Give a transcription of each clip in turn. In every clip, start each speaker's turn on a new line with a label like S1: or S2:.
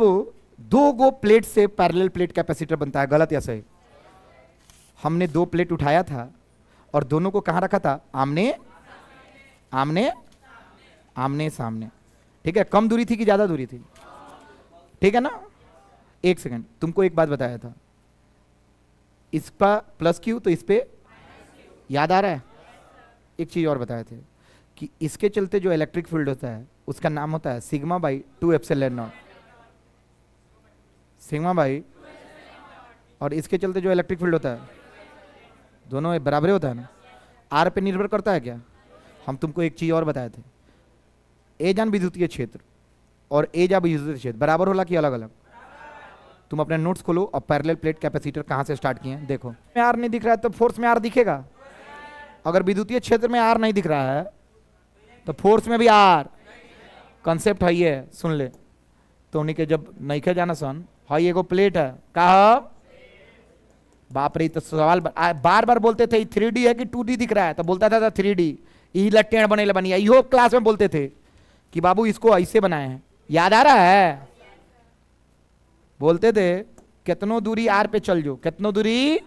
S1: वो दो गो प्लेट से पैरेलल प्लेट कैपेसिटर बनता है, गलत या सही? हमने दो प्लेट उठाया था और दोनों को कहां रखा था? आमने आमने आमने सामने। ठीक है, कम दूरी थी कि ज्यादा दूरी थी? ठीक है ना। एक सेकंड, तुमको एक बात बताया था, इस पर प्लस क्यू तो इस पे याद आ रहा है? एक चीज और बताए थे कि इसके चलते जो इलेक्ट्रिक फील्ड होता है उसका नाम होता है sigma by 2 epsilon not. Sigma by, और इसके चलते जो इलेक्ट्रिक फील्ड होता है दोनों बराबर होता है ना। आर पे निर्भर करता है क्या? हम तुमको एक चीज और बताए थे, ए जान विद्युतीय क्षेत्र और ए जा विद्युतीय क्षेत्र बराबर होला कि अलग अलग? तुम अपने नोट्स खोलो और पैरेलल प्लेट कैपेसिटर कहां से स्टार्ट किए हैं देखो। आर नहीं दिख रहा है तो फोर्स में आर दिखेगा। अगर विद्युतीय क्षेत्र में आर नहीं दिख रहा है तो फोर्स में भी आर। कंसेप्ट है ये, सुन ले। तो उन्हीं के जब नहीं खे जाना सन, हाई एगो प्लेट है, कहा बाप रे, तो सवाल बार बार बोलते थे 3D है कि 2D दिख रहा है, तो बोलता था 3D। यही लट्टेण बने बनी, इहो क्लास में बोलते थे कि बाबू इसको ऐसे बनाए हैं, याद आ रहा है? बोलते थे कितनो दूरी आर पे चल जो, कितनो दूरी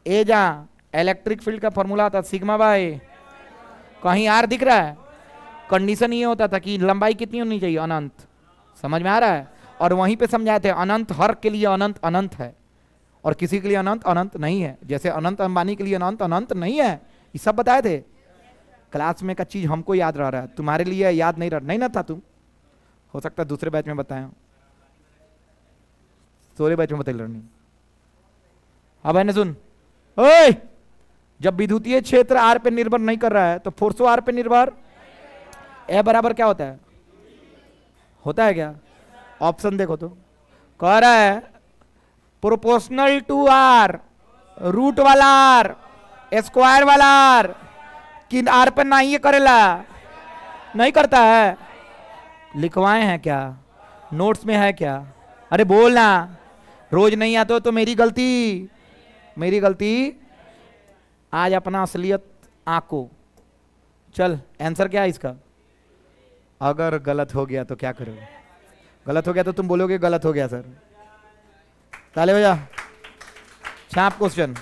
S1: ए जा, इलेक्ट्रिक फील्ड का फॉर्मूला था सिग्मा बाय, कहीं आर दिख रहा है? कंडीशन ये होता था कि लंबाई कितनी होनी चाहिए? अनंत। समझ में आ रहा है? और वहीं पे समझाए थे अनंत हर के लिए अनंत अनंत है और किसी के लिए अनंत अनंत नहीं है। जैसे अनंत अंबानी के लिए अनंत अनंत नहीं है, ये सब बताए थे क्लास में। का चीज हमको याद रह रहा है, तुम्हारे लिए याद नहीं रहा, नहीं ना था तुम? हो सकता है दूसरे बैच में बताया, सोरे बैच में बताई लर्निंग। अब है सुन, ओए, जब विद्युतीय क्षेत्र आर पे निर्भर नहीं कर रहा है तो फोर्सो आर पे निर्भर। ए बराबर क्या होता है? होता है क्या? ऑप्शन देखो तो, कह रहा है प्रोपोर्शनल टू आर, रूट वाला आर, स्क्वायर वाला आर, कि आर पे नहीं ये करेला, नहीं करता है। लिखवाए हैं क्या? नोट्स में है क्या? अरे बोलना, रोज नहीं आते हो तो मेरी गलती, मेरी गलती। आज अपना असलियत आंको। चल, आंसर क्या है इसका? अगर गलत हो गया तो क्या करोगे? गलत हो गया तो तुम बोलोगे गलत हो गया सर। ताले बजा, छाप क्वेश्चन।